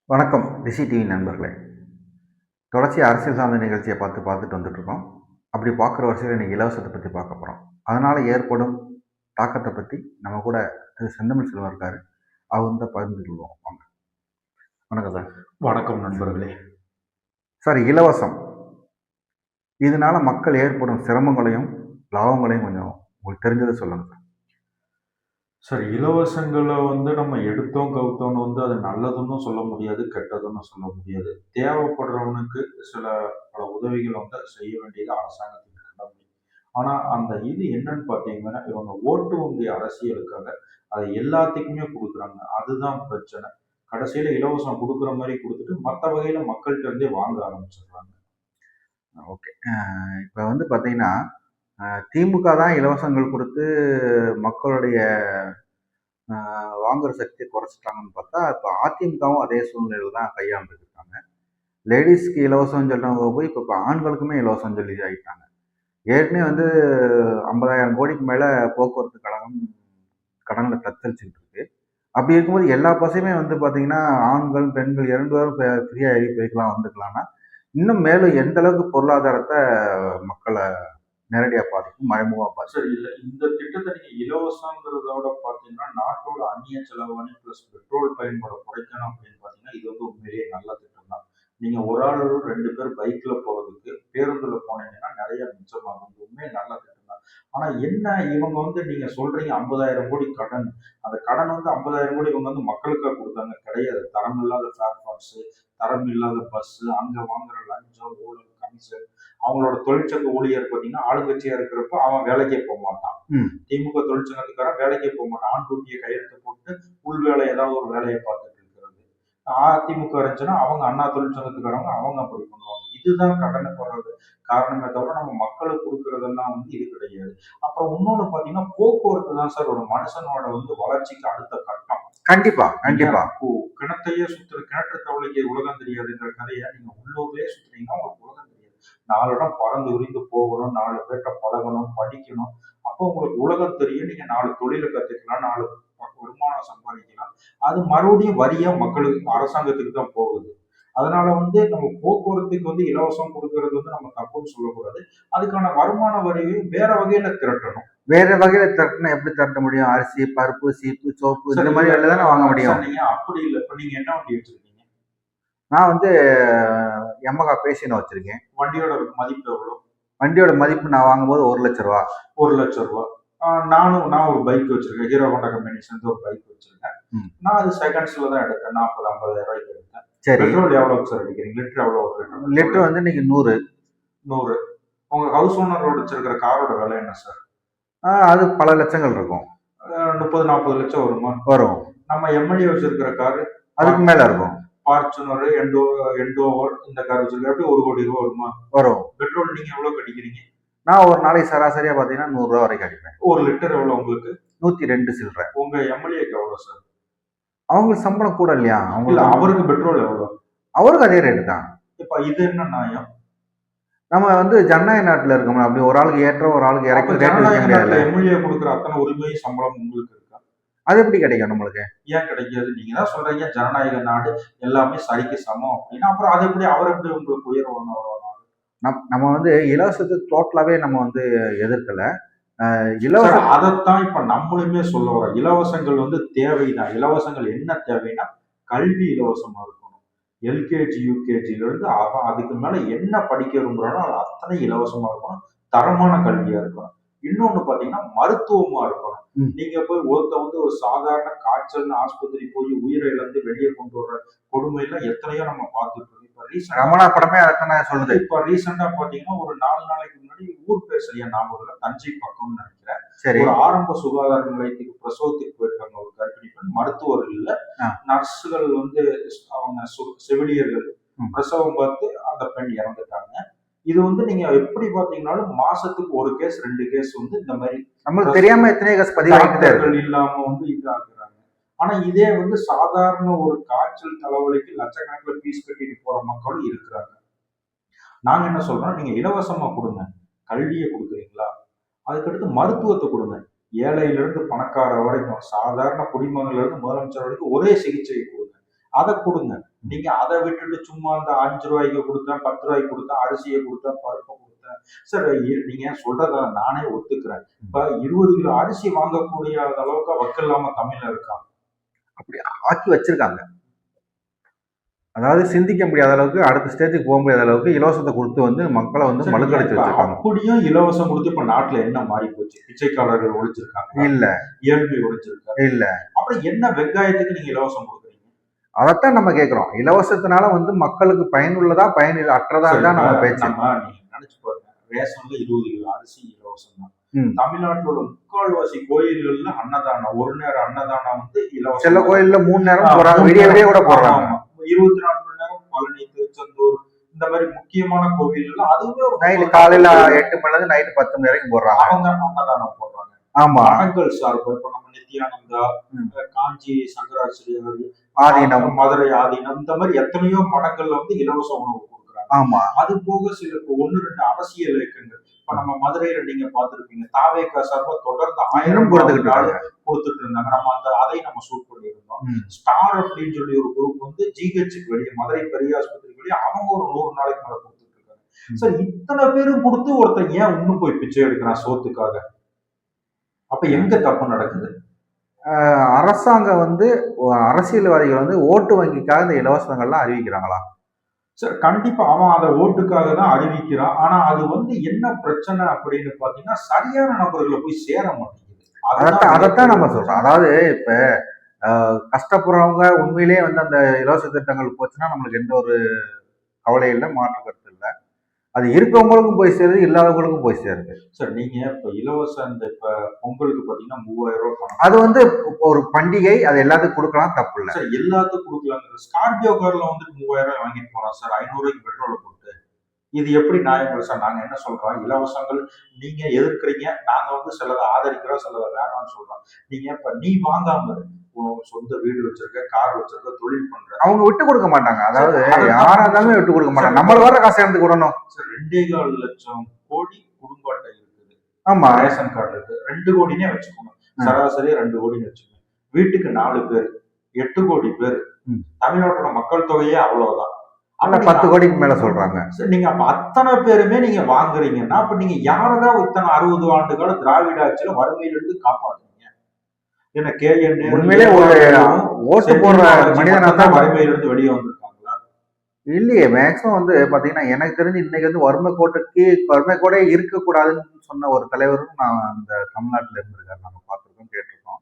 வணக்கம் ரிஷி டிவி நண்பர்களே. தொடர்ச்சி அரசியல் சார்ந்த நிகழ்ச்சியை பார்த்துட்டு வந்துட்டுருக்கோம். அப்படி பார்க்குற வரிசையில் இன்றைக்கி இலவசத்தை பற்றி பார்க்க போகிறோம். அதனால் ஏற்படும் தாக்கத்தை பற்றி நம்ம கூட திரு செந்தமிழ் செல்வம் இருக்கார். அவர் வந்து பகிர்ந்து கொள்வோம். வாங்க. வணக்கம் சார். வணக்கம் நண்பர்களே. சார், இலவசம் இதனால் மக்கள் ஏற்படும் சிரமங்களையும் லாபங்களையும் கொஞ்சம் உங்களுக்கு தெரிஞ்சதை சொல்லுங்கள் சார். சார், இலவசங்களை நம்ம எடுத்தோம் கவுத்தோன்னு அது நல்லதுன்னு சொல்ல முடியாது, கெட்டதுன்னு சொல்ல முடியாது. தேவைப்படுறவனுக்கு பல உதவிகள் செய்ய வேண்டியது அரசாங்கத்தின் கடமை. ஆனா அந்த இது என்னன்னு பார்த்தீங்கன்னா, இவங்க ஓட்டு வங்கி அரசியலுக்காக அதை எல்லாத்துக்குமே கொடுக்குறாங்க. அதுதான் பிரச்சனை. கடைசியில இலவசம் கொடுக்குற மாதிரி கொடுத்துட்டு மற்ற வகையில மக்கள்கிட்ட இருந்தே வாங்க ஆரம்பிச்சிடுறாங்க. ஓகே. இப்போ வந்து பார்த்தீங்கன்னா, திமுக தான் இலவசங்கள் கொடுத்து மக்களுடைய வாங்குற சக்தியை குறைச்சிட்டாங்கன்னு பார்த்தா, இப்போ அதிமுகவும் அதே சூழ்நிலையில் தான் கையாண்டுருக்காங்க. லேடிஸ்க்கு இலவசம் சொல்கிறவங்க போய் இப்போ ஆண்களுக்குமே இலவசம் சொல்லி ஆகிட்டாங்க. ஏற்கனவே வந்து 50,000 கோடிக்கு மேலே போக்குவரத்து கழகம் கடனில் தத்தளிச்சுக்கிட்டு இருக்கு. அப்படி இருக்கும்போது எல்லா பசையுமே வந்து பார்த்தீங்கன்னா, ஆண்கள் பெண்கள் 2 பேரும் ஃப்ரீயாக போய்க்கலாம் வந்துக்கலாம்னா, இன்னும் மேலும் எந்த அளவுக்கு பொருளாதாரத்தை மக்களை நேரடியாக பாதிக்கும், மறைமுகமாக பாதிக்கும். சரி, இல்லை இந்த திட்டத்தை நீங்கள் இலவசங்கிறதோட பார்த்தீங்கன்னா, நாட்டோட அந்நிய செலவாணி ப்ளஸ் பெட்ரோல் பயன்பாடை குறைக்கணும் அப்படின்னு பார்த்தீங்கன்னா, இது உண்மையிலேயே நல்ல திட்டம் தான். நீங்கள் ஒரு ஆள் 2 பேர் பைக்கில் போகிறதுக்கு பேருந்தில் போனீங்கன்னா நிறைய மிச்சமாகும். இது உண்மையே நல்ல திட்டம் தான். ஆனால் என்ன இவங்க நீங்கள் சொல்கிறீங்க 50,000 கோடி கடன். அந்த கடன் 50,000 கோடி இவங்க மக்களுக்காக கொடுத்தாங்க கிடையாது. தரம் இல்லாத ஃபேர் பார்ட்ஸு, தரம் இல்லாத பஸ்ஸு, அங்கே வாங்குற லஞ்சம், ஊழல், கமிஷன். அவங்களோட தொழிற்சங்க ஊழியர் பார்த்தீங்கன்னா, ஆளுங்கட்சியா இருக்கிறப்ப அவன் வேலைக்கே போக மாட்டான். திமுக தொழிற்சங்கத்துக்காரன் வேலைக்கே போக மாட்டான். ஆண் குட்டியை கையெழுத்து போட்டு உள் வேலை ஏதாவது ஒரு வேலையை பார்த்துட்டு இருக்கிறது. அதிமுக இருந்துச்சுன்னா அவங்க அண்ணா தொழிற்சங்கத்துக்காரங்க அவங்க அப்படி பண்ணுவாங்க. இதுதான் கடனுக்கு வர்றது காரணமே தவிர நம்ம மக்களுக்கு கொடுக்கறதெல்லாம் இது கிடையாது. அப்புறம் இன்னொன்னு பாத்தீங்கன்னா, போக்குவரத்து தான் சார் ஒரு மனுஷனோட வளர்ச்சிக்கு அடுத்த கட்டம். கண்டிப்பா கண்டிப்பா. கிணத்தையே சுத்துற கிணற்று தவளைக்கு உலகம் தெரியாதுங்கிற கதையை நீங்க உள்ளூர்லயே சுத்துறீங்கன்னா உங்களுக்கு உலகம் தெரியாது. 4 இடம் பறந்து விரிந்து போகணும், 4 பேர்கிட்ட பழகணும், படிக்கணும். அப்போ உங்களுக்கு உலகம் தெரியும். நீங்க 4 தொழிலை கத்துக்கலாம், 4 வருமானம் சம்பாதிக்கலாம். அது மறுபடியும் வரியா மக்களுக்கு அரசாங்கத்துக்கு தான் போகுது. அதனால நம்ம போக்குவரத்துக்கு இலவசம் கொடுக்கறது நம்ம தப்புன்னு சொல்லக்கூடாது. அதுக்கான வருமான வரியையும் வேற வகையில திரட்டணும். வேற வகையில திரட்டினா எப்படி திரட்ட முடியும்? அரிசி, பருப்பு, சீப்பு, சோப்பு இந்த மாதிரி வேலை தானே வாங்க முடியும். நீங்க அப்படி இல்லை. இப்ப நீங்க என்ன வண்டி வச்சிருக்கீங்க? நான் வந்து யமகா பேசின வச்சிருக்கேன். வண்டியோட மதிப்பு எவ்வளவு? வண்டியோட மதிப்பு நான் வாங்கும்போது 1 லட்ச ரூபா. 1 லட்சம் ரூபா. நான் ஒரு பைக் வச்சிருக்கேன். ஹீரோ ஹோண்டா கம்பெனி சேர்ந்து ஒரு பைக் வச்சிருக்கேன். நான் அது செகண்ட்ஸ்ல தான் எடுத்தேன். 40,000-50,000 ரூபாய்க்கு எடுத்தேன். சரி. பெட்ரோல் எவ்வளவு சார் அடிக்கிறீங்க? லிட்டர் எவ்வளவு? லிட்டர் வந்து நீங்க 100. உங்க ஹவுஸ் ஓனர் வச்சிருக்கிற காரோட விலை என்ன சார்? அது பல லட்சங்கள் இருக்கும். 30-40 லட்சம் வருமா? வரும். நம்ம எம்எல்ஏ வச்சிருக்கிற காரு அதுக்கு மேல இருக்கும். ஃபார்ச்சுனர், எண்டோவர் இந்த கார் வச்சிருக்க எப்படி 1 கோடி ரூபா வருமா? வரும். பெட்ரோல் நீங்க எவ்வளவு கடிக்கிறீங்க? நான் ஒரு நாளைக்கு சராசரியா பாத்தீங்கன்னா 100 ரூபா வரைக்கும் அடிப்பேன். 1 லிட்டர் எவ்வளவு உங்களுக்கு? 102 சில்லற. உங்க எம்எல்ஏக்கு எவ்வளவு சார்? அவங்களுக்கு சம்பளம் கூட இல்லையா? அவருக்கு பெட்ரோல் எவ்வளவு? அவருக்கு அதே ரேட்டு தான். இப்ப இது என்ன நியாயம்? நம்ம ஜனநாயக நாட்டுல இருக்கோம். அப்படி ஒரு ஆளுக்கு ஏற்றம் ஒரு ஆளுக்கு இறக்கம் ரேட் வைக்க முடியாது. எம்எல்ஏ கொடுக்குற அத்தனை உரிமையும் சம்பளம் உங்களுக்கு இருக்கா? அது எப்படி கிடைக்கும் நம்மளுக்கு? ஏன் கிடைக்காது? நீங்க தான் சொல்றீங்க ஜனநாயக நாடு எல்லாமே சரிக்கு சமம் அப்படின்னா, அப்புறம் அது எப்படி அவர் எப்படி உங்களுக்கு உயர்வு? நம்ம இலவசத்தை டோட்டலாவே நம்ம எதிர்க்கல. இலவசம் அதைத்தான் இப்ப நம்மளுமே சொல்ல வரோம். இலவசங்கள் தேவைதான். இலவசங்கள் என்ன தேவைன்னா கல்வி இலவசமா இருக்கணும். எல்கேஜி யூகேஜில இருந்து அவன் அதுக்கு மேல என்ன படிக்க விரும்புறானோ அது அத்தனை இலவசமா இருக்கணும். தரமான கல்வியா இருக்கணும். இன்னொன்னு பாத்தீங்கன்னா மருத்துவமா இருக்கணும். நீங்க போய் ஒரு சாதாரண காய்ச்சல்னு ஆஸ்பத்திரி போய் உயிரை இழந்து வெளியே கொண்டு வர்ற கொடுமை எல்லாம் எத்தனையோ நம்ம பார்த்துட்டு இருக்கோம். இப்ப ரமணா படமே அதான் சொல்லுது. இப்ப ரீசெண்டா பாத்தீங்கன்னா ஒரு 4 நாளைக்கு முன்னாடி ஊர் பேர் சரியா ஞாபகம் இல்லை, தஞ்சை பக்கம்னு நினைக்கிறேன். ஒரு ஆரம்ப சுகாதார நிலையத்துக்கு பிரசவத்துக்கு போயிருக்காங்க ஒரு கர்ப்பிணி பெண். மருத்துவர் இல்ல, நர்ஸுகள் அவங்க செவிலியர்கள் பிரசவம் பார்த்து அந்த பெண் இறந்துட்டாங்க. இது நீங்க எப்படி பாத்தீங்கன்னாலும் மாசத்துக்கு 1 கேஸ் 2 கேஸ் இந்த மாதிரி நம்மளுக்கு தெரியாம எத்தனை கேஸ் பதிவாகிட்டு இல்லாம இது ஆகுறாங்க. ஆனா இதே சாதாரண ஒரு காய்ச்சல் தலைவலிக்கு லட்சக்கணக்கில் ஃபீஸ் கட்டிட்டு போற மக்களும் இருக்கிறாங்க. நாங்க என்ன சொல்றோம், நீங்க இலவசமா கொடுங்க. கல்வியை கொடுக்குறீங்களா, அதுக்கடுத்து மருத்துவத்தை கொடுங்க. ஏழையில இருந்து பணக்கார வரைக்கும், சாதாரண குடிமகன்ல இருந்து முதலமைச்சர் வரைக்கும் ஒரே சிகிச்சையை கொடுங்க. அதை கொடுங்க. நீங்க அதை விட்டுட்டு சும்மா அந்த 5 ரூபாய்க்கு கொடுத்தேன், 10 ரூபாய்க்கு கொடுத்தேன், அரிசியை கொடுத்தேன், பருப்பை கொடுத்தேன். சார் நீங்க சொல்றத நானே ஒத்துக்கிறேன். இப்ப 20 கிலோ அரிசி வாங்கக்கூடிய அளவுக்கு வக்கு இல்லாம தமிழ்ல இருக்கான். அப்படி ஆக்கி வச்சிருக்காங்க. அதாவது சிந்திக்க முடியாத அளவுக்கு அடுத்த ஸ்டேஜுக்கு போக முடியாத அளவுக்கு இலவசத்தை கொடுத்து வந்து மக்களை வந்து மழுக்கடிச்சு வச்சிருக்காங்க. அப்படியும் இலவசம் கொடுத்து இப்ப நாட்டுல என்ன மாறி போச்சு? பிச்சைக்காரர்கள் ஒழிச்சிருக்காங்க இல்ல, ஏழ்மை ஒழிச்சிருக்காங்க இல்ல. அப்புறம் என்ன வெங்காயத்துக்கு நீங்க இலவசம் கொடுக்குறீங்க? அதைத்தான் நம்ம கேட்கிறோம். இலவசத்தினால வந்து மக்களுக்கு பயனுள்ளதா பயன் அற்றதா தான் நம்ம பேச்சு. நீங்க நினைச்சு பாருங்க, ரேஷன்ல 20 கிலோ அரிசி இலவசம் தான். தமிழ்நாட்டில் உள்ள முக்கால்வாசி கோயில்கள்ல அன்னதானம், ஒரு நேரம் அன்னதானம் வந்து இலவசம். சில கோயில்ல 3 நேரம் போறாங்க, விடிய விடிய கூட போறாங்க. 24 மணி நேரம் பழனி, திருச்செந்தூர் இந்த மாதிரி முக்கியமான கோவில்கள் அதுவே நைட்டு காலையில 8 மணில இருந்து நைட்டு 10 மணி வரைக்கும் போடுறாங்க. அவங்க அன்னதானம் போடுறாங்க. ஆமா, மடங்கள் சார்பு இப்ப நம்ம நித்யானந்தா, காஞ்சி சங்கராச்சாரியார், ஆதீனம், மதுரை ஆதீனம், இந்த மாதிரி எத்தனையோ மடங்கள்ல வந்து இலவச உணவு கொடுக்குறாங்க. ஆமா, அது போக சில 1-2 அரசியல் இயக்கங்கள் இப்ப நம்ம மதுரையில நீங்க பாத்துருப்பீங்க, தாவேகா சார்பா தொடர்ந்து 1000 கொடுத்துட்டு இருந்தாங்க. நம்ம அதை நம்ம ஷூட் பண்ணியிருந்தோம். ஸ்டார் அப்படின்னு சொல்லி ஒரு குரூப் வந்து ஜிஹெச்சுக்கு வெளியே, மதுரை பெரிய ஆஸ்பத்திரிக்கு வெளியே அவங்க ஒரு 100 நாளைக்கு மேல கொடுத்துட்டு இருக்காங்க. சார் இத்தனை பேரும் கொடுத்து ஒருத்தன் ஏன் இன்னும் போய் பிச்சை எடுக்கிறான் சோத்துக்காக? அப்ப எங்க தப்பு நடக்குது? அரசாங்கம் வந்து அரசியல்வாதிகள் வந்து ஓட்டு வங்கிக்காக இந்த இலவசங்கள்லாம் அறிவிக்கிறாங்களா? சார் கண்டிப்பா அவன் அதை ஓட்டுக்காக தான் அறிவிக்கிறான். ஆனா அது வந்து என்ன பிரச்சனை அப்படின்னு பாத்தீங்கன்னா சரியான நபர்களை போய் சேர மாட்டேங்குது. அதைத்தான் நம்ம சொல்றோம். அதாவது இப்ப கஷ்டப்படுறவங்க உண்மையிலேயே வந்து அந்த இலவச திட்டங்கள் போச்சுன்னா நம்மளுக்கு எந்த ஒரு கவலை இல்லை, மாற்று கருத்து இல்லை. அது இருக்கவங்களுக்கும் போய் சேருது, இல்லாதவங்களுக்கும் போய் சேருது. சார் நீங்க இப்ப இலவச அந்த இப்ப பொங்கலுக்கு பாத்தீங்கன்னா 3000 ரூபாய் பணம், அது வந்து ஒரு பண்டிகை, அது எல்லாத்துக்கும் கொடுக்கலாம், தப்பு இல்லை சார். எல்லாத்துக்கும் கொடுக்கலாம். ஸ்கார்பியோ கார்ல வந்துட்டு 3000 ரூபாய் வாங்கிட்டு போறோம் சார், 500 ரூபாய்க்கு பெட்ரோலை போட்டு. இது எப்படி நியாயம் சார்? நாங்க என்ன சொல்றோம், இலவசங்கள் நீங்க எதிர்க்கிறீங்க, நாங்க வந்து சிலதை ஆதரிக்கிறோம், சிலதை வேணாம்னு சொல்றோம். நீங்க இப்ப நீ வாங்காம சொந்த வீடு வச்சிருக்க, கார் வச்சிருக்க, தொழில் பண்ற, அவங்க விட்டு கொடுக்க மாட்டாங்க. அதாவது யாரா இருந்தாலுமே விட்டு கொடுக்க மாட்டாங்க. நம்மள வர காசை எடுத்து கொடுக்கணும். 2.25 லட்சம் கோடி குடும்ப அட்டை இருக்குது. ஆமா, ரேஷன் கார்டு இருக்கு. 2 கோடினே வச்சுக்கோங்க, சராசரியா 2 கோடின்னு வச்சுக்கோங்க. வீட்டுக்கு 4 பேர், 8 கோடி பேர். தமிழ்நாட்டோட மக்கள் தொகையே அவ்வளவுதான். 10 கோடிக்கு மேல சொல்றாங்க. நீங்க அப்ப அத்தனை பேருமே நீங்க வாங்குறீங்கன்னா அப்ப நீங்க யாரதான் இத்தனை 60 ஆண்டு கால திராவிட ஆட்சியில வறுமையிலிருந்து காப்பாத்துறீங்க? என்ன உண்மையிலே ஒரு ஓட்டு போடுற மனிதனா தான் வறுமையிலிருந்து வெளியே வந்திருக்காங்களா? இல்லையே. மேக்சிமம் வந்து பாத்தீங்கன்னா எனக்கு தெரிஞ்சு இன்னைக்கு வந்து வறுமை கோடே இருக்கக்கூடாதுன்னு சொன்ன ஒரு தலைவரும் நான் அந்த தமிழ்நாட்டுல இருந்திருக்காரு. நம்ம பார்த்துருக்கோம், கேட்டிருக்கோம்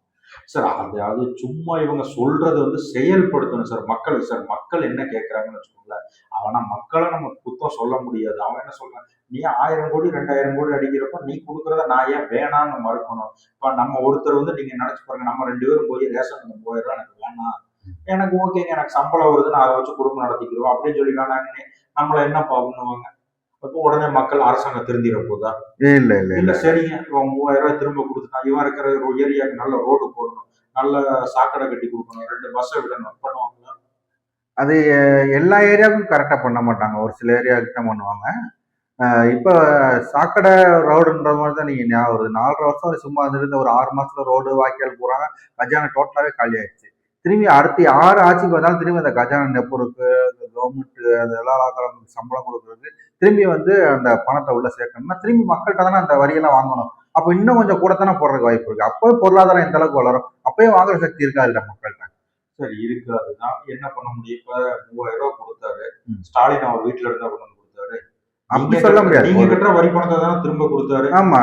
சார். அது சும்மா இவங்க சொல்றது வந்து செயல்படுத்தணும் சார். மக்கள் என்ன கேட்கறாங்கன்னு வச்சுக்கோங்களேன். அவனா மக்களை நம்ம குத்தம் சொல்ல முடியாது. அவன் என்ன சொல்றான், நீ 1000 கோடி 2000 கோடி அடிக்கிறப்ப நீ கொடுக்குறத நான் ஏன் வேணாம்னு மறுக்கணும்? இப்ப நம்ம ஒருத்தர் வந்து நீங்க நினைச்சு பாருங்க, நம்ம 2 பேரும் போய் ரேஷன் 3000 ரூபாய் எனக்கு வேணாம், எனக்கு ஓகேங்க, எனக்கு சம்பளம் வருது, நான் அதை வச்சு குடும்பம் நடத்திக்கிறோம் அப்படின்னு சொல்லி வேணாங்கன்னு நம்மள என்ன பண்ணுவாங்க? அப்போ உடனே மக்கள் அரசாங்கம் திருந்திட போதா? இல்ல இல்ல இல்ல. சரிங்க, இவன் 3000 ரூபாய் திரும்ப கொடுத்துட்டான், இவன் இருக்கிற ஏரியாவுக்கு நல்ல ரோடு போடணும், நல்ல சாக்கடை கட்டி கொடுக்கணும், 2 பஸ்ஸை விடணும், பண்ணுவாங்களா? அது எல்லா ஏரியாவுக்கும் கரெக்டா பண்ண மாட்டாங்க, ஒரு சில ஏரியாவுக்கு தான் பண்ணுவாங்க. இப்ப சாக்கடை ரோடுன்ற மாதிரி தான் நீங்க ஞாபகம் வருது. 4.5 வருஷம் சும்மா இருந்த ஒரு 6 மாசத்துல ரோடு வாய்க்கால் போறாங்க, கஜானா டோட்டலாவே காலி ஆயிடுச்சு. திரும்பி அடுத்து 6 ஆட்சிக்கு வந்தாலும் திரும்பி அந்த கஜானா நெப்பொருக்கு, கவர்மெண்ட் அந்த எல்லா சம்பளம் கொடுக்குறது, திரும்பி வந்து அந்த பணத்தை உள்ள சேர்க்கணும்னா திரும்பி மக்கள்கிட்ட தானே அந்த வரியெல்லாம் வாங்கணும். அப்ப இன்னும் கொஞ்சம் கூட தானே போடுறதுக்கு வாய்ப்பு இருக்கு. அப்பவே பொருளாதாரம் எந்த அளவுக்கு வளரும்? அப்பவே வாங்குற சக்தி இருக்காது இல்ல மக்கள்கிட்ட. சரி, இருக்காதுதான். என்ன பண்ண முடியும்? இப்ப 3000 ரூபாய் கொடுத்தாரு ஸ்டாலின், அவர் வீட்டுல இருந்து கொண்டு கொடுத்தாரு. அப்படி சொல்ல முடியாது. நீங்க கட்டுற வரி பணத்தை தானே திரும்ப கொடுத்தாரு. ஆமா,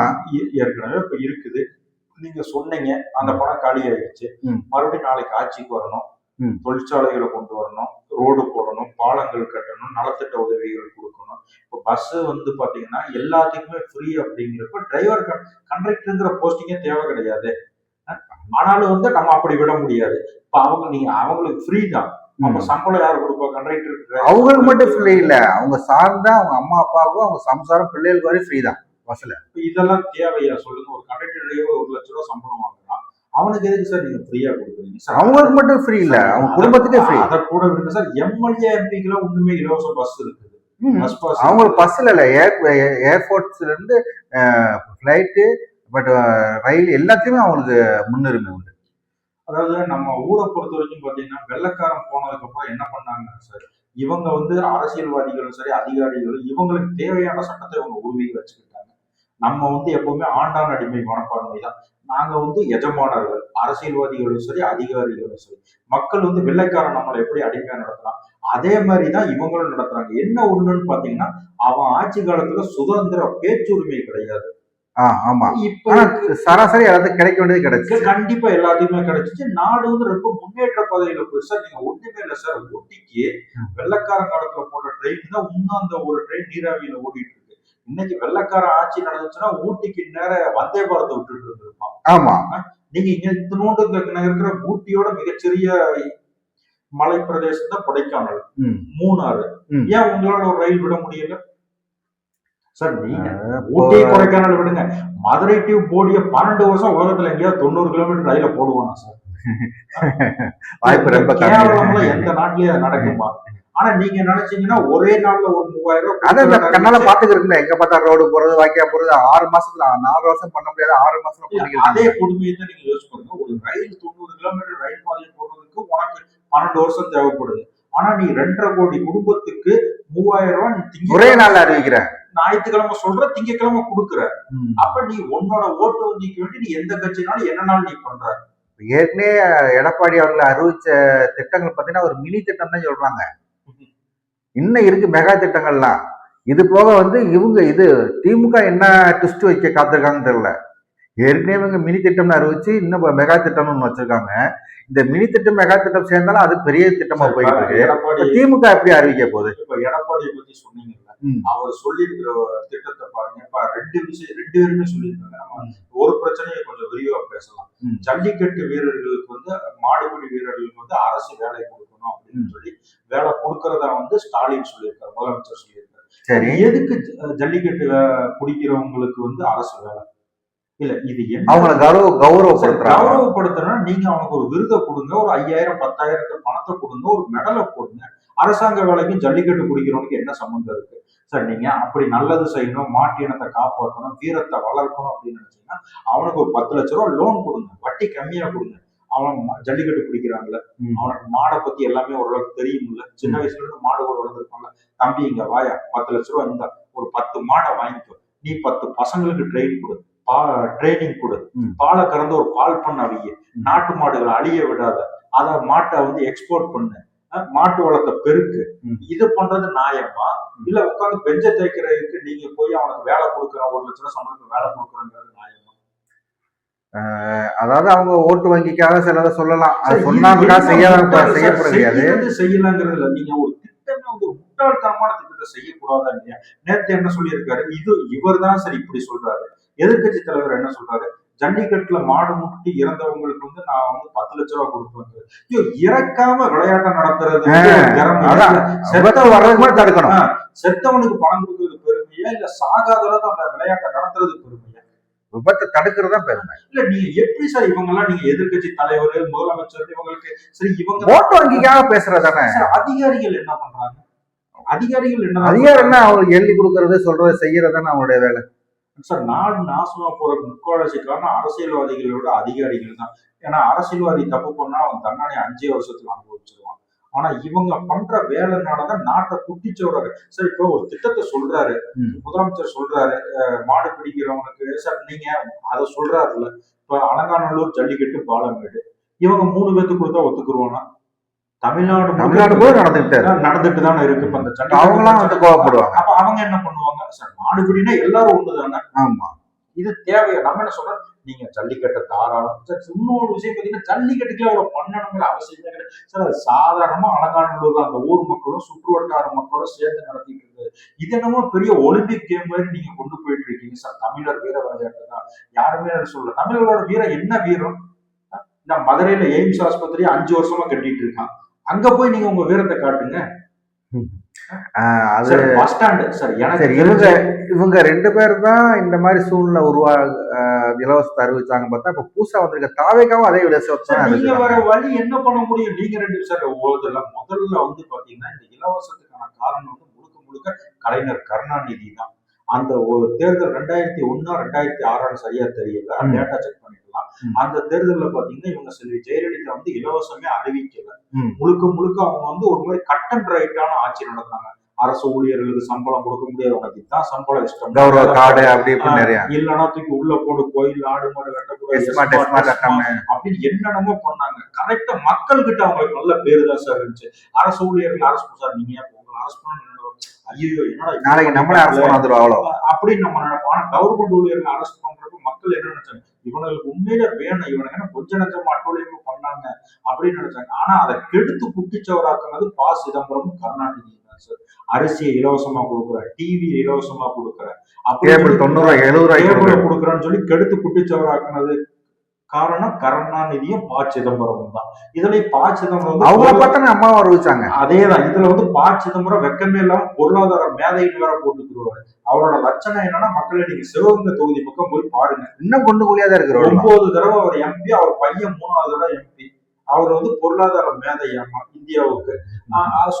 ஏற்கனவே இப்ப இருக்குது. நீங்க சொன்னீங்க அந்த பணம் காலி ஆயிடுச்சு. மறுபடியும் நாளைக்கு ஆட்சிக்கு வரணும், தொழிற்சாலைகளை கொண்டு வரணும், ரோடு போடணும், பாலங்கள் கட்டணும், நலத்திட்ட உதவிகள் கொடுக்கணும். இப்போ பஸ் வந்து பாத்தீங்கன்னா எல்லாத்துக்குமே ஃப்ரீ அப்படிங்கிறப்ப டிரைவர் கண்டக்டருங்கிற போஸ்டிங்கே தேவை கிடையாது. ஆனாலும் வந்து நம்ம அப்படி விட முடியாது. இப்ப அவங்களுக்கு ஃப்ரீ தான். அப்ப சம்பளம் யாரு கொடுப்பா? கண்டக்டர். அவங்களுக்கு மட்டும் ஃப்ரீ இல்ல, அவங்க சார்ந்தா அவங்க அம்மா அப்பாவுக்கும் அவங்க சம்சாரம் பிள்ளைகளுக்கு வரை ஃப்ரீ தான் பஸ்ல. இதெல்லாம் தேவையா சொல்லுங்க? ஒரு கண்டக்டர் டிரைவர் 1 லட்சம் ரூபாய் சம்பளம் வாங்குறான், அவனுக்கு எதுக்கு சார் நீங்க ஃப்ரீயா கொடுக்குறீங்க சார்? அவங்களுக்கு மட்டும் ஃப்ரீ இல்ல, அவங்க குடும்பத்துக்கே ஃப்ரீ. அதை கூட விடுங்க சார். எம்எல்ஏ எம்பிக்கெல்லாம் ஒண்ணுமே இலவச பஸ் இருக்குது. அவங்களுக்கு பஸ்ல இல்ல, ஏர்போர்ட்ஸ்ல இருந்து பிளைட்டு, பட் ரயில் எல்லாத்தையுமே அவங்களுக்கு முன்னுரிமை உண்டு. அதாவது நம்ம ஊரை பொறுத்த வரைக்கும் பாத்தீங்கன்னா வெள்ளைக்காரன் போனதுக்கு அப்புறம் என்ன பண்ணாங்க சார், இவங்க வந்து அரசியல்வாதிகளும் சரி அதிகாரிகளும் இவங்களுக்கு தேவையான சட்டத்தை இவங்க உருவி வச்சுக்கிட்டாங்க. நம்ம வந்து எப்பவுமே ஆண்டான் அடிமை மனப்பான்மை தான். நாங்க வந்து எஜமானர்கள், அரசியல்வாதிகளும் சரி அதிகாரிகளும் சரி. மக்கள் வந்து வெள்ளைக்காரன் நம்மளை எப்படி அடிமையா நடத்துறான் அதே மாதிரிதான் இவங்களும் நடத்துறாங்க. என்ன ஒண்ணுன்னு பாத்தீங்கன்னா அவன் ஆட்சி காலத்துல சுதந்திர பேச்சுரிமை கிடையாது. ஆமா. இப்ப ஆனா சராசரி எல்லாத்துக்கும் கிடைக்க வேண்டியது கிடைச்சு. கண்டிப்பா எல்லாத்தையுமே கிடைச்சிச்சு. நாடு வந்து ரொம்ப முன்னேற்ற பாதையில போய் சார் நீங்க ஒண்ணுமே இல்லை சார். ஊட்டிக்கு வெள்ளக்காரன் காலத்துல போட்ட ட்ரெயின் தான் இன்னும் அந்த ஒரு ட்ரெயின் நீராவியில ஓடிட்டு இருக்கு. இன்னைக்கு வெள்ளக்கார ஆட்சி நடந்துச்சுன்னா ஊட்டிக்கு நேர வந்தே பாரத்தை விட்டுட்டு இருந்திருப்பான். ஆமா. நீங்க இங்க இத்தினோண்டு இருக்கிற ஊட்டியோட மிகச்சிறிய மலை பிரதேசம் தான் கொடைக்கானல், மூணாறு. ஏன் உங்களால ஒரு ரயில் விட முடியல சார்? நீங்க ஊட்டி கொடைக்கானல் விடுங்க, மதுரை டு போடிய 12 வருஷம் உலகத்துல எங்கேயாவது 90 கிலோமீட்டர் ரயில போடுவானா சார்? வாய்ப்பு ரொம்ப கேரளம்ல எந்த நாட்டிலேயே நடக்குமா? ஆனா நீங்க நினைச்சீங்கன்னா ஒரே நாள்ல ஒரு 3000 ரூபாய் அதான் கண்ணால பாத்துக்கிறீங்களா? எங்க பார்த்தா ரோடு போறது வாக்கியா போறது 6 மாசத்துல 4 வருஷம் பண்ண முடியாது, 6 மாசத்துல அதே கொடுமையை தான் நீங்க யோசிச்சு பாருங்க. ஒரு ரயில் 90 கிலோமீட்டர் ரயில் பாதையை போடுறதுக்கு உனக்கு 12 வருஷம் தேவைப்படுது. ஆனா நீ 2.5 கோடி குடும்பத்துக்கு 3000 ரூபாய் ஒரே நாள் அறிவிக்கிற, ஞாயிற்றுக்கிழமை சொல்ற, திங்கக்கிழமை கொடுக்குற. அப்ப நீ உன்னோட ஓட்டு வங்கிக்கு வேண்டி நீ எந்த கட்சினாலும் என்ன நாள் நீ பண்ற? ஏற்கனவே எடப்பாடி அவர்களை அறிவிச்ச திட்டங்கள் பாத்தீங்கன்னா ஒரு மினி திட்டம் தான் சொல்றாங்க. இன்னும் இருக்கு மெகா திட்டங்கள்லாம். இது போக வந்து இவங்க திமுக என்ன ட்விஸ்ட் வைக்க காத்திருக்காங்கன்னு தெரியல. ஏற்கனவே இவங்க மினி திட்டம்னு அறிவிச்சு இன்னும் மெகா திட்டம்னு ஒண்ணு வச்சிருக்காங்க. இந்த மினி திட்டம் மெகா திட்டம் சேர்ந்தாலும் அது பெரிய திட்டமா போயிட்டு இருக்கு. திமுக எப்படி அறிவிக்க போகுது? இப்ப எடப்பாடியை பத்தி சொன்னீங்கல்ல, அவர் சொல்லி இருக்கிற திட்டத்தை பாருங்க. இப்ப ரெண்டு பேருமே சொல்லியிருக்காங்க. நம்ம ஒரு பிரச்சனையை கொஞ்சம் விரிவா பேசலாம். ஜல்லிக்கட்டு வீரர்களுக்கு வந்து மாடுபிடி வீரர்களுக்கு வந்து அரசு வேலை கொடுக்கணும் அப்படின்னு சொல்லி வேலை கொடுக்கறதா வந்து ஸ்டாலின் சொல்லியிருக்காரு, முதலமைச்சர் சொல்லியிருக்காரு. சரி, எதுக்கு ஜல்லிக்கட்டு பிடிக்கிறவங்களுக்கு வந்து அரசு வேலை இல்ல? இது என்ன அவங்களை கௌரவப்படுத்தணும். நீங்க அவனுக்கு ஒரு விருதை கொடுங்க, ஒரு 5000 10,000 பணத்தை கொடுங்க, ஒரு மெடலை போடுங்க. அரசாங்க வேலைக்கும் ஜல்லிக்கட்டு பிடிக்கிறவனுக்கு என்ன சம்பந்தம் இருக்கு சார்? நீங்க அப்படி நல்லது செய்யணும், மாட்டு இனத்தை காப்பாற்றணும், வீரத்தை வளர்க்கணும் அப்படின்னு நினைச்சீங்கன்னா அவனுக்கு ஒரு 10 லட்ச ரூபா லோன் கொடுங்க, வட்டி கம்மியா கொடுங்க. அவன் ஜல்லிக்கட்டு பிடிக்கிறான்ல, அவனுக்கு மாடை பத்தி எல்லாமே ஓரளவுக்கு தெரியும்ல, சின்ன வயசுல இருந்து மாடு கூட வளர்ந்துருப்பான்ல. தம்பி இங்க வாயா, 10 லட்ச ரூபா இருந்தா ஒரு 10 மாடை வாங்கிக்கோ, நீ 10 பசங்களுக்கு ட்ரைனிங் கொடு, பாலை கறந்து ஒரு பால் பண்ண வைய, நாட்டு மாடுகளை அழிய விடாத, அத மாட்டை வந்து எக்ஸ்போர்ட் பண்ணு, மாட்டு வளத்தை பெருக்கு. இது பண்றது நியாயமா? இல்ல உட்காந்து பெஞ்ச தேய்க்கிறதுக்கு நீங்க போய் அவனுக்கு வேலை கொடுக்குற 1 லட்ச ரூபாய் சம்பளத்துக்கு வேலை கொடுக்குறது நியாயமா? அதாவது அவங்க ஓட்டு வங்கிக்காக சிலதை சொல்லலாம், செய்யலாங்கிறதுல நீங்க ஒரு திட்டமே வந்து முட்டாள்தனமான திட்டத்தை செய்யக்கூடாதா இல்லையா? நேத்து என்ன சொல்லியிருக்காரு, இவர் தான் சரி இப்படி சொல்றாரு. எதிர்கட்சி தலைவர் என்ன சொல்றாரு, ஜல்லிக்கட்டுல மாடு முட்டி இறந்தவங்களுக்கு வந்து நான் வந்து 10 லட்ச ரூபாய் கொடுப்பேன். இறக்காம விளையாட்டை நடத்துறது தடுக்கணும். செத்தவனுக்கு பணம் கொடுக்கறது பெருமையா, இல்ல சாகாத அளவுக்கு அந்த விளையாட்டை நடத்துறது பெருமையா? விபத்தை தடுக்கிறது தான் பெருமை. இல்ல நீங்க எப்படி சார் இவங்க எல்லாம், நீங்க எதிர்கட்சி தலைவர் முதலமைச்சர் இவங்களுக்கு சரி, இவங்க ஓட்டு வங்கிக்காக பேசுறதானே. அதிகாரிகள் என்ன பண்றாங்க? அதிகாரிகள் என்ன அவங்களுக்கு எழுதி கொடுக்கறது, சொல்றது, செய்யறதுன்னு அவங்களுடைய வேலை சார். நாடு நாசமா போற முக்கால்வாசி காரணம் அரசியல்வாதிகளோட அதிகாரிகள் தான். ஏன்னா அரசியல்வாதி தப்பு பண்ணா அவன் தண்டனை 5 வருஷத்துல அனுபவிச்சிருவான். ஆனா இவங்க பண்ற வேலைனாலதான் நாட்டை குட்டிச்சோறாரு சார். இப்போ ஒரு திட்டத்தை சொல்றாரு முதலமைச்சர், சொல்றாரு மாடு பிடிக்கிறவனுக்கு சார், நீங்க அதை சொல்றாருல்ல. இப்ப அலங்காநல்லூர் ஜல்லிக்கட்டு பாலமேடு, இவங்க 3 பேத்துக்கு கொடுத்தா ஒத்துக்குருவானா? தமிழ்நாடு போய் நடந்துட்டு தானே இருக்கு. இப்ப அந்த அவங்களாம் வந்து கோவப்படுவாங்க. அப்ப அவங்க என்ன பண்ணுவாங்க சார்? மாடுபிடினா எல்லாரும் ஒண்ணுதானே. ஆமா, இது தேவையா? நம்ம என்ன சொல்றோம், நீங்க ஜல்லிக்கட்டை தாராளம். இன்னொரு விஷயம் பாத்தீங்கன்னா, ஜல்லிக்கட்டுக்குள்ள அவ்வளவு பண்ணணுங்கிற அவசியமே கிடையாது சார். அது சாதாரணமா அலங்காநல்லூர்ல அந்த ஊர் மக்களும் சுற்று வட்டார மக்களும் சேர்ந்து நடத்திட்டு இருந்தது. இது என்னமோ பெரிய ஒலிம்பிக் கேம் மாதிரி நீங்க கொண்டு போயிட்டு இருக்கீங்க சார். தமிழர் வீர விளையாட்டு தான், யாருமே சொல்ல. தமிழர்களோட வீரம் என்ன வீரம்? இந்த மதுரையில எய்ம்ஸ் ஆஸ்பத்திரி 5 வருஷமா கட்டிட்டு இருக்கான். அங்க போய் நீங்க உங்க வீரத்தை காட்டுங்க. இவங்க 2 பேர் தான் இந்த மாதிரி சூழ்நிலை இலவசத்தை அறிவிச்சாங்க. பார்த்தா இப்ப புதுசா வந்திருக்க தாவேக்காவும் அதே நீங்க வர வழி என்ன பண்ண முடியும்? நீங்க 2 சார் முதல்ல வந்து பாத்தீங்கன்னா இந்த இலவசத்துக்கான காரணம் வந்து முழுக்க முழுக்க கலைஞர் கருணாநிதி தான். அந்த ஒரு தேர்தல் 2001 2006 சரியா தெரியல, டேட்டா செக் பண்ணிக்கலாம். அந்த தேர்தலில் பாத்தீங்கன்னா இவங்க செல்வி ஜெயலலிதா வந்து இலவசமே அறிவிக்கல. ம். முழுக்க முழுக்க அவங்க வந்து ஒரு மாதிரி கட் அண்ட் ரைட்டான ஆட்சி நடந்தாங்க. அரசு ஊழியர்களுக்கு சம்பளம் கொடுக்க முடியாது, உனக்கு இதுதான் சம்பளம் இஷ்டம், கௌரவ கார்டு அப்படி இப்படி நிறைய இல்லைன்னா தூக்கி உள்ள போடு, கோயில் ஆடு மாடு எஸ்மார்ட் வெட்டக்கூடாது அப்படின்னு என்னென்னமோ பண்ணாங்க. கரெக்டா மக்கள் கிட்ட அவங்களுக்கு நல்ல பேரு தான் சார் இருந்துச்சு. அரசு ஊழியர்கள் அரசு சார் நீங்க உங்களை அரசு பண்ண ஐயோ என்னடா நாளைக்கு நம்மளே அரசு வந்துடும் அவ்வளோ அப்படின்னு நம்ம நினைப்போம். ஆனா கவர்மெண்ட் ஊழியர்கள் அரசு பண்றப்ப மக்கள் என்ன நினைச்சாங்க, இவனுக்கு உண்மையில வேணும், இவனுக்கு கொஞ்ச நஞ்சமா அட்டோழியமும் பண்ணாங்க அப்படின்னு நினைச்சாங்க. ஆனா அதை கெடுத்து குட்டிச்சவராக்குனது ப. சிதம்பரமும் கருணாநிதி தான் சார். அரிசியை இலவசமா கொடுக்குற, டிவி இலவசமா கொடுக்குற, அப்படி 90 70 கொடுக்குறேன்னு சொல்லி கெடுத்து குட்டிச்சவராக்குனது காரணம் கருணாநிதியும் ப. சிதம்பரம் தான். இதுல ப. சிதம்பரம் அவங்க பட்டன அம்மாவை அறிவிச்சாங்க. அதேதான் இதுல வந்து ப. சிதம்பரம் வெக்கமே இல்லாம பொருளாதார மேதைன்னு வேற போட்டுக்குருவாரு. அவரோட லட்சணம் என்னன்னா, மக்களை நீங்க சிவகங்கை தொகுதி பக்கம் போய் பாருங்க, இன்னும் கொண்டு கூடியாதான் இருக்கிற 9 தடவை அவர் எம்பி, அவர் பையன் 3வது தடவை எம்பி. அவர் வந்து பொருளாதார மேதை அம்மா இந்தியாவுக்கு.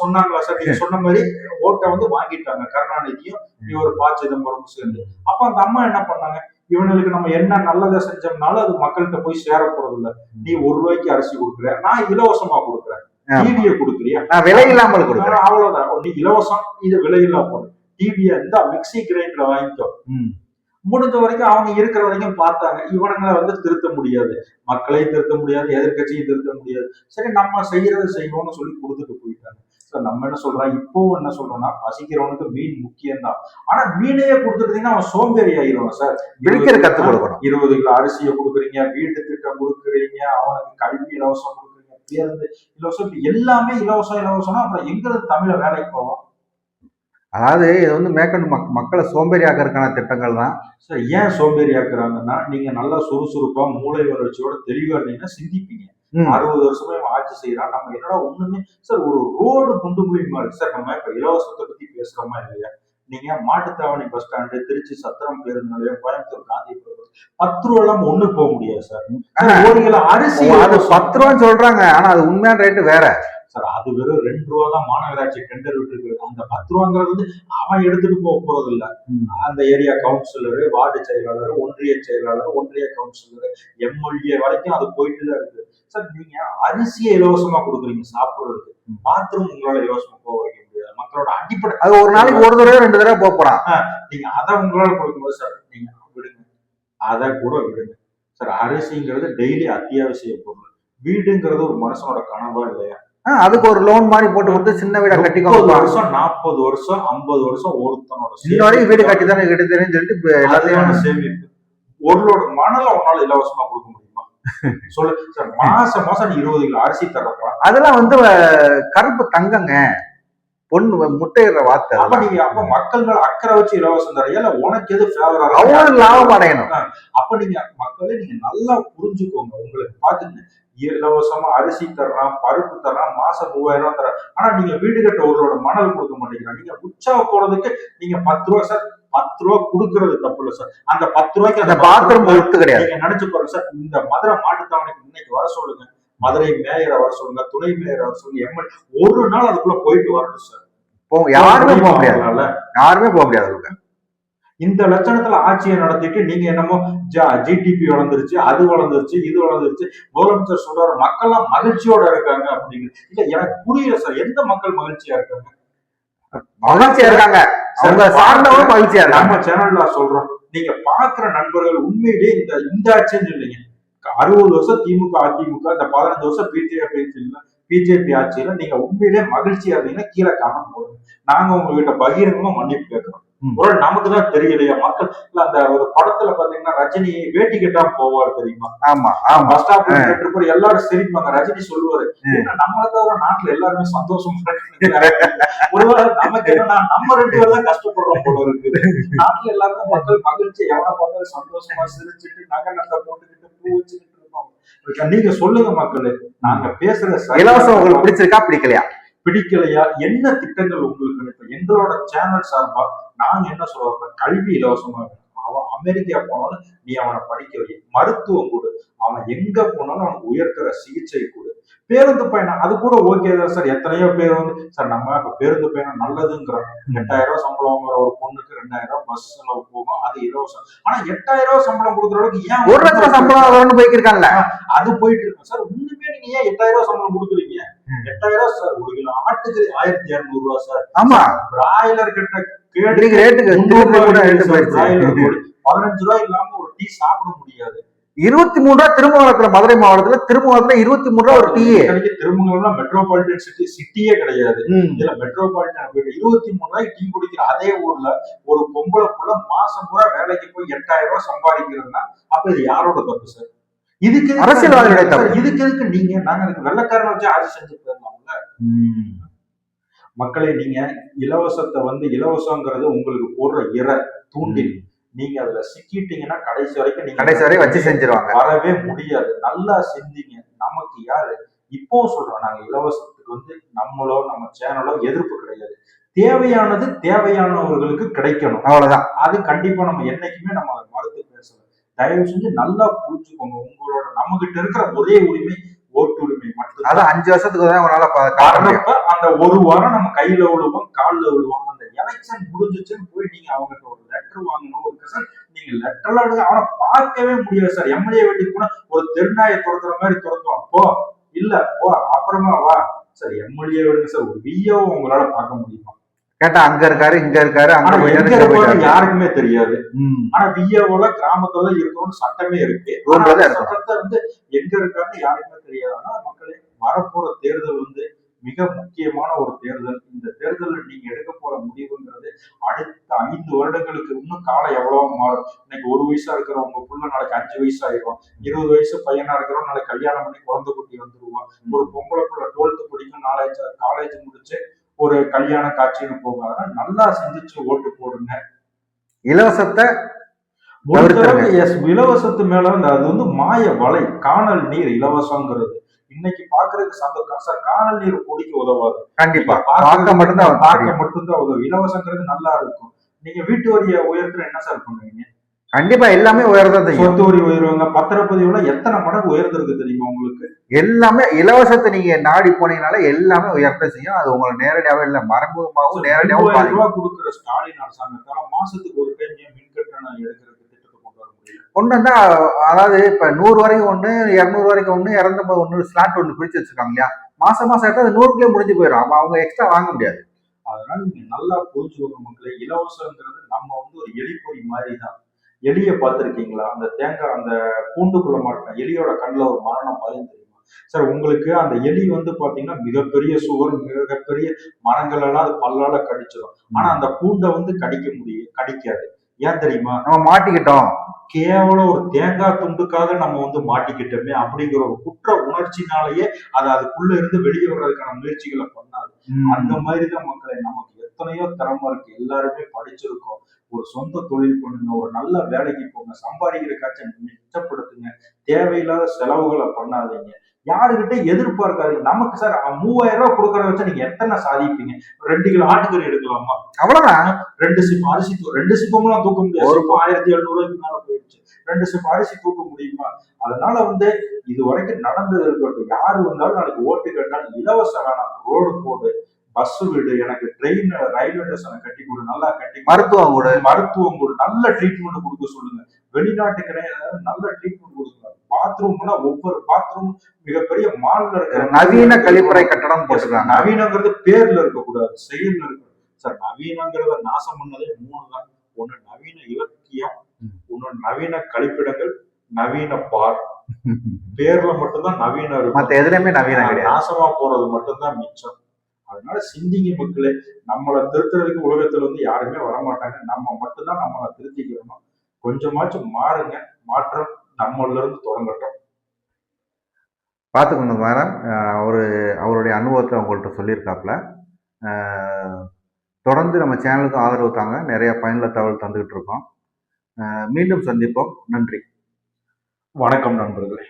சொன்னாங்களா சார்? நீங்க சொன்ன மாதிரி ஓட்டை வந்து வாங்கிட்டாங்க கருணாநிதியும் இவர் ப. சிதம்பரமும் சேர்ந்து. அப்ப அந்த அம்மா என்ன பண்ணாங்க, இவனுக்கு நம்ம என்ன நல்லதை செஞ்சோம்னாலும் அது மக்கள்கிட்ட போய் சேர போறது இல்ல. நீ 1 ரூபாய்க்கு அரிசி கொடுக்குற, நான் இலவசமா கொடுக்குறேன், டிவியை கொடுக்குறியா, நான் விலை இல்லாமல் கொடுக்குறேன், அவ்வளவுதான். நீ இலவசம், இது விலை இல்லாம போடு, டிவியை இந்த மிக்சி கிரைண்டரை வாங்கிக்கோ. முடிஞ்ச வரைக்கும் அவங்க இருக்கிற வரைக்கும் பார்த்தாங்க. இவனுங்களை வந்து திருத்த முடியாது, மக்களையும் திருத்த முடியாது, எதிர்கட்சியும் திருத்த முடியாது. சரி நம்ம செய்யறதை செய்வோம்னு சொல்லி கொடுத்துட்டு போயிட்டாங்க. நம்ம என்ன சொல்றோம், இப்போ என்ன சொல்றோம்னா, பசிக்கிறவனுக்கு மீன் முக்கியம் தான். ஆனா மீனையே கொடுத்துட்டீங்கன்னா அவன் சோம்பேறி ஆயிடுவான் சார். கத்து கொடுக்கணும். 20 கிலோ அரிசியை கொடுக்குறீங்க, வீட்டு திட்டம் கொடுக்குறீங்க, அவனுக்கு கல்வி இலவசம் கொடுக்குறீங்க, பேருந்து இலவசம், எல்லாமே இலவசம் இலவசம்னா அப்புறம் எங்க தமிழ வேலைக்கு போவோம்? அதாவது இது வந்து மேற்கொண்டு மக்களை சோம்பேறி ஆக்கிறதுக்கான திட்டங்கள் தான் சார். ஏன் சோம்பேறி ஆக்குறாங்கன்னா, நீங்க நல்லா சுறுசுறுப்பா மூளை வளர்ச்சியோட தெளிவா இருந்தீங்கன்னா சிந்திப்பீங்க. 60 வருஷமே ஆட்சி செய்யறான், நம்ம என்னடா ஒண்ணுமே சார். ஒரு ரோடு குண்டு குழியுமா இருக்கு சார். நம்ம இப்ப இலவசத்தை பத்தி பேசுறோமா இல்லையா? நீங்க மாட்டுத்தாவணி பஸ் ஸ்டாண்டு, திருச்சி சத்திரம் பேருந்து நிலையம், கோயம்புத்தூர் காந்தி 10 ரூபா எல்லாம் ஒண்ணு போக முடியாது சார். ஒரு கிலோ அரிசி அது 10 ரூபான்னு சொல்றாங்க, ஆனா அது உண்மையான ரேட்டு வேற சார். அது வெறும் 2 ரூபா தான் மாநகராட்சி டெண்டர் விட்டு இருக்கு. அந்த 10 ரூபாங்கிறது வந்து அவன் எடுத்துட்டு போக போறது இல்ல. அந்த ஏரியா கவுன்சிலரு, வார்டு செயலாளர், ஒன்றிய செயலாளர், ஒன்றிய கவுன்சிலர், எம்எல்ஏ வரைக்கும் அது போயிட்டு தான் இருக்கு சார். நீங்க அரிசியை இலவசமா கொடுக்குறீங்க சாப்பிடுறதுக்கு, பாத்ரூம் உங்களால இலவசமா போக வைக்க முடியாது. மக்களோட அடிப்படை அது ஒரு நாளைக்கு 1 தடவை 2 தடவை போறான். நீங்க அதை உங்களால கொடுக்கும்போது சார் நீங்க விடுங்க, அதை கூட விடுங்க சார். அரிசிங்கிறது டெய்லி அத்தியாவசிய பொருள். வீடுங்கிறது ஒரு மனுஷனோட கனவா இல்லையா? அதுக்கு ஒரு லோன் மாதிரி போட்டு வந்து சின்ன வீடா கட்டி 30 வருஷம் 40 வருஷம் 50 வருஷம் ஒருத்தனோட இன்ன வரைக்கும் வீடு கட்டி தானே கிடைத்ததுன்னு சொல்லிட்டு எல்லாத்தையும் சேமிப்பு. ஒரு லோடு மணலை உன்னால இலவசமா கொடுக்க முடியுமா சொல்லு சார்? மாசம் மாசம் 20 கிலோ அரிசி தரப்பா. அதெல்லாம் வந்து கருப்பு தங்கங்க, பொண்ணு முட்டையிற வார்த்தை. அப்ப நீங்க அப்ப மக்கள் மேல அக்கறை வச்சு இலவசம் தரையா இல்ல உனக்கு எது ஃபேவரா அவங்களுக்கு லாபம் அடையணும். அப்ப நீங்க மக்களே நீங்க நல்லா புரிஞ்சுக்கோங்க. உங்களுக்கு பாத்துங்க, இலவசமா அரிசி தர்றான், பருப்பு தர்றான், மாசம் 3000 தர்றான். ஆனா நீங்க வீடு கட்ட ஒருவரோட மணல் கொடுக்க மாட்டேங்கிறான். நீங்க உற்சாக போறதுக்கு நீங்க 10 ரூபா சார், 10 ரூபா கொடுக்கறது தப்பு இல்ல சார். அந்த 10 ரூபாய்க்கு அந்த பாத்ரூம் கிடையாது. நீங்க நினைச்சு பாருங்க சார். இந்த மதுரை மாட்டுத்தாவணிக்கு இன்னைக்கு வர சொல்லுங்க, மதுரை மேயரை வர சொல்லுங்க, துணை மேயரை வர சொல்லுங்க, எம்எல்ஏ ஒரு நாள் அதுக்குள்ள போயிட்டு வரணும் சார். யாருமே போக முடியாது, யாருமே போக முடியாது. இந்த லட்சணத்துல ஆட்சியை நடத்திட்டு நீங்க என்னமோ ஜிடிபி வளர்ந்துருச்சு, அது வளர்ந்துருச்சு, இது வளர்ந்துருச்சு. முதலமைச்சர் சொல்றாரு மக்கள்லாம் மகிழ்ச்சியோட இருக்காங்க அப்படின்னு. இல்ல எனக்கு புரியல சார், எந்த மக்கள் மகிழ்ச்சியா இருக்காங்க? மகிழ்ச்சியா இருக்காங்க, சார்ந்தவங்க மகிழ்ச்சியா இருக்காங்க. நம்ம சேனல்ல சொல்றோம், நீங்க பாக்குற நண்பர்கள் உண்மையிலேயே இந்த ஆட்சின்னு இல்லைங்க. 60 வருஷம் திமுக அதிமுக, இந்த 15 வருஷம் பிஜேபி ஆட்சியில நீங்க உண்மையிலேயே மகிழ்ச்சியா இருந்தீங்கன்னா கீழே கமெண்ட் போடுங்க. நாங்க உங்ககிட்ட பகிரங்கமா மன்னிப்பு கேட்கிறோம். ஒரு நமக்கு தான் தெரியலையா மக்கள். அந்த ஒரு படத்துல பாத்தீங்கன்னா ரஜினி வேட்டி கட்டாம போவாரு தெரியுமா? ஆமா, பஸ் ஸ்டாப்ல கேட்டு எல்லாரும் சிரிப்பாங்க. ரஜினி சொல்லுவாரு, நம்மள தவிர நாட்டுல எல்லாருமே சந்தோஷமா ஒருவேளை நமக்கு என்னன்னா நம்ம 2 பேர் தான் கஷ்டப்படுறோம் போல இருக்குது. நாட்டுல எல்லாருக்கும் மக்கள் மகிழ்ச்சி, எவனை பார்த்தாலும் சந்தோஷமா சிரிச்சுட்டு நகை நட்டை போட்டுக்கிட்டு பூ வச்சுக்கிட்டு இருப்பாங்க. நீங்க சொல்லுங்க மக்களே, நாங்க பேசுற இலவசம் உங்களுக்கு பிடிச்சிருக்கா பிடிக்கலையா? என்ன திட்டங்கள் உங்களுக்கு எங்களோட சேனல் சார்பா நாங்க என்ன சொல்றோம், கல்வி இலவசமா இருக்கணும். அவன் அமெரிக்கா போனாலும் நீ அவனை படிக்க வை, மருத்துவம் கொடு, அவன் எங்க போனாலும் அவனுக்கு உயர்தர சிகிச்சை கொடு. பேருந்து பயணம் அது கூட ஓகே தான் சார். எத்தனையோ பேர் வந்து சார் நம்ம இப்ப பேருந்து பயணம் நல்லதுங்கிறோம். 8,000 சம்பளம் வாங்குற ஒரு பொண்ணுக்கு 2,000 பஸ் செலவு போகும், அது இலவசம். ஆனா 8,000 சம்பளம் கொடுக்குற அளவுக்கு ஏன் 1,00,000 சம்பளம் வரும்னு போய்க்கிருக்காங்கல்ல, அது போயிட்டு இருக்கு சார். இன்னுமே நீங்க ஏன் 8,000 சம்பளம் கொடுக்குறீங்க? 8,000 சார். ஒரு கிலோ ஆட்டுக்கு 1,200 சார். ஆமா, பிராய்லர் கிட்ட ரேட்டுக்கு 15 ரூபாய் இல்லாம ஒரு டீ சாப்பிட முடியாது. 23 ரூபா திருமங்கலத்துல, மதுரை மாவட்டத்துல திருமங்கலத்துல 23 ரூபா ஒரு டீ. திருமங்கலம் மெட்ரோபாலிட்டன் சிட்டியே கிடையாது. இதுல மெட்ரோபாலிட்டன் 23 ரூபாய்க்கு டீ குடிக்கிற அதே ஊர்ல ஒரு பொம்பளை புள்ள மாசம் பூரா வேலைக்கு போய் 8,000 ரூபாய் சம்பாதிக்கிறதுனா அப்ப இது யாரோட தப்பு சார்? இதுக்கு அரசியல்வாதிகளுடைய தப்பு. இதுக்கு எதுக்கு நீங்க நாங்க அதுக்கு வெள்ளக்காரனை வச்சு ஆட்சி செஞ்சு போயிடலாம்ல. மக்களை நீங்க இலவசத்தை வந்து இலவசங்கிறது உங்களுக்கு போடுற தூண்டில். நீங்க அதுல சிக்கிட்டீங்கன்னா கடைசி வரைக்கும் நீங்க வச்சு செஞ்சிருவாங்க, வரவே முடியாது. நல்லா சிந்திங்க. நமக்கு யாரு இப்போ சொல்றோம், நாங்க இலவசத்துக்கு வந்து நம்மளோ நம்ம சேனலோ எதிர்ப்பு கிடையாது. தேவையானது தேவையானவர்களுக்கு கிடைக்கணும், அவ்வளவுதான். அது கண்டிப்பா நம்ம என்னைக்குமே நம்ம அதை மறுத்து பேசலாம். தயவு செஞ்சு நல்லா புரிஞ்சுக்கோங்க. உங்களோட நம்ம கிட்ட இருக்கிற ஒரே உரிமை ஓட்டுரிமை மட்டும். அது 5 வருஷத்துக்கு தான் உங்களால அந்த ஒரு வாரம் நம்ம கையில விழுவோம், காலில் விழுவோம். அந்த எலெக்ஷன் முடிஞ்சிச்சுன்னு போய் நீங்க அவங்ககிட்ட ஒரு லெட்டர் வாங்கணும். ஒரு சார் நீங்க லெட்டர்லாம் எடுங்க, அவனை பார்க்கவே முடியாது சார். எம்எல்ஏ வீட்டுக்கு போனா ஒரு தெருநாயை துரத்துற மாதிரி துரத்துவான். போ இல்ல போ அப்புறமா வா சார். எம்எல்ஏ விடுங்க சார். ஒரு விஓ உங்களால பார்க்க முடியுமா? கேட்டா அங்க இருக்காரு இங்க இருக்காரு, யாருக்குமே தெரியாது. ஆனா விஓல கிராமத்துல இருக்கணும்னு சட்டமே இருக்கு. சட்டத்தை வந்து எங்க இருக்காருன்னு யாருக்குமே தெரியாது. ஆனா மக்களே, வரப்போற தேர்தல் வந்து மிக முக்கியமான ஒரு தேர்தல். இந்த தேர்தலில் நீங்க எடுக்க போற முடிவுங்கிறது அடுத்த 5 வருடங்களுக்கு இன்னும் காலம் எவ்வளவு மாறும். இன்னைக்கு 1 வயசா இருக்கிறவங்க புள்ள நாளைக்கு 5 வயசு ஆயிடும். 20 வயசு பையனா இருக்கிறவங்க நாளைக்கு கல்யாணம் பண்ணி குழந்தை குட்டி வந்துருவான். ஒரு பொம்பளை புள்ள 12th படிக்கும், நாளைக்கு காலேஜ் முடிச்சு ஒரு கல்யாண காட்சின்னு போகாத. நல்லா சிந்திச்சு ஓட்டு போடுங்க. இலவசத்தை இலவசத்து மேல அது வந்து மாய வலை, காணல் நீர் இலவசங்கிறது. இன்னைக்கு பாக்குறதுக்கு காணல் நீர் குடிக்க உதவாது. கண்டிப்பா பார்க்க மட்டும்தான் உதவும். இலவசங்கிறது நல்லா இருக்கும். நீங்க வீட்டு வரிய உயர்த்துல என்ன சார் பண்ணுவீங்க? கண்டிப்பா எல்லாமே உயர்தான். சொத்து வரி உயர்வாங்க, பத்திரப்பதிவுல எத்தனை மடங்கு உயர்ந்திருக்கு தெரியுமா உங்களுக்கு? எல்லாமே இலவசத்தை நீங்க நாடி போனீங்கனால எல்லாமே உயர்த்த செய்யும். அது உங்களை நேரடியாவே இல்ல மறைமுகமாகவும் நேரடியாகவும் 30,000 ரூபாய் கொடுக்குற ஸ்டாலின் அரசாங்கத்தால மாசத்துக்கு ஒரு டைம் மின் கட்டணம் எடுக்கிறதுக்கு திட்டத்தை கொண்டு வர முடியல. கொண்டு வந்தா, அதாவது இப்ப 100 வரைக்கும் 1, 200 வரைக்கும் 1, 250 1 ஸ்லாட் ஒண்ணு பிரிச்சு வச்சிருக்காங்க இல்லையா? மாசம் எடுத்தா அது 100க்குள்ளே முடிஞ்சு போயிடும். அப்ப அவங்க எக்ஸ்ட்ரா வாங்க முடியாது. அதனால நீங்க நல்லா புரிஞ்சுக்கோங்க மக்களே. இலவசங்கிறது நம்ம வந்து ஒரு எலிப்பொறி மாதிரி தான். எலியை பார்த்துருக்கீங்களா? அந்த தேங்காய் அந்த கூண்டுக்குள்ள மாட்டின எலியோட கண்ணுல ஒரு மரணம் பயம் தெரியுமா சார்? உங்களுக்கு அந்த எலி வந்து பாத்தீங்கன்னா மிகப்பெரிய சுவர், மிகப்பெரிய மரங்கள் எல்லாம் அது பல்லால கடிச்சிடும். ஆனா அந்த கூண்டை வந்து கடிக்காது. ஏன் தெரியுமா? நம்ம மாட்டிக்கிட்டோம். கேவலம் ஒரு தேங்காய் துண்டுக்காக நம்ம வந்து மாட்டிக்கிட்டோமே அப்படிங்கிற ஒரு குற்ற உணர்ச்சினாலேயே அதுக்குள்ள இருந்து வெளியே வர்றதுக்கான முயற்சிகளை பண்ணாது. அந்த மாதிரிதான் மக்களை, நமக்கு எத்தனையோ திறமை இருக்கு, எல்லாருமே படிச்சிருக்கோம். ஒரு சொந்த தொழில் பண்ணுங்க, ஒரு நல்ல வேலைக்கு போங்க, சம்பாதிக்கிற காட்சி மிச்சப்படுத்துங்க, தேவையில்லாத செலவுகளை பண்ணாதீங்க, யாருக்கிட்ட எதிர்பார்க்காதீங்க. நமக்கு சார் 3,000 ரூபாய் கொடுக்கறத வச்சா நீங்க எத்தனை சாதிப்பீங்க? 2 கிலோ ஆட்டுக்கறி எடுக்கலாமா? அவ்வளவுதான். 2 சிப் அரிசி, 2 சிப்பம்லாம் தூக்க முடியாது. ஒரு 1,700 ரூபாய்க்கு மேல போயிடுச்சு. 2 சிப் அரிசி தூக்க முடியுமா? அதனால வந்து இது வரைக்கும் நடந்தது இருக்கட்டும். யாரு வந்தாலும் நாளைக்கு ஓட்டு கேட்டாலும் இலவசம் வேணாம், ரோடு போடு, பஸ் வீடு, எனக்கு ட்ரெயின் ரயில்வே ஸ்டேஷனை கட்டி கொடு, நல்லா கட்டி, மருத்துவம் கொடு, நல்ல ட்ரீட்மெண்ட் கொடுக்க சொல்லுங்க. வெளிநாட்டுக்கு நல்ல ட்ரீட்மெண்ட் கொடுங்க. பாத்ரூம்னா ஒவ்வொரு பாத்ரூம் மிகப்பெரிய மால்ல இருக்கிற நவீன கழிப்பறை கட்டடம் போட்டுருக்காங்க. நவீனங்கிறது பேர்ல இருக்கக்கூடாது, செயல்ல இருக்கு சார். நவீனங்கிறத நாசம் பண்ணதே 3 தான். ஒண்ணு நவீன இலக்கியம், ஒண்ணு நவீன கழிப்பிடங்கள், நவீன பார். பேர்ல மட்டும்தான் நவீனம் இருக்கும், மத்த எதுலயுமே நவீனம் கிடையாது. நாசமா போறது மட்டும்தான் மிச்சம். அதனால சிந்திங்க மக்களே. நம்மளை திருத்துறதுக்கு உலகத்துல வந்து யாருமே வரமாட்டாங்க. நம்ம மட்டும்தான் நம்மளை திருத்திக்கிறோம். கொஞ்சமாச்சும் மாறுங்க. மாற்றம் நம்மள இருந்து தொடங்கட்டும். பார்த்துக்கோங்க மேடம், அவருடைய அனுபவத்தை உங்கள்கிட்ட சொல்லியிருக்காப்புல. தொடர்ந்து நம்ம சேனலுக்கு ஆதரவு தாங்க. நிறைய பயனுள்ள தகவல் தந்துகிட்டு இருக்கோம். மீண்டும் சந்திப்போம். நன்றி. வணக்கம் நண்பர்களே.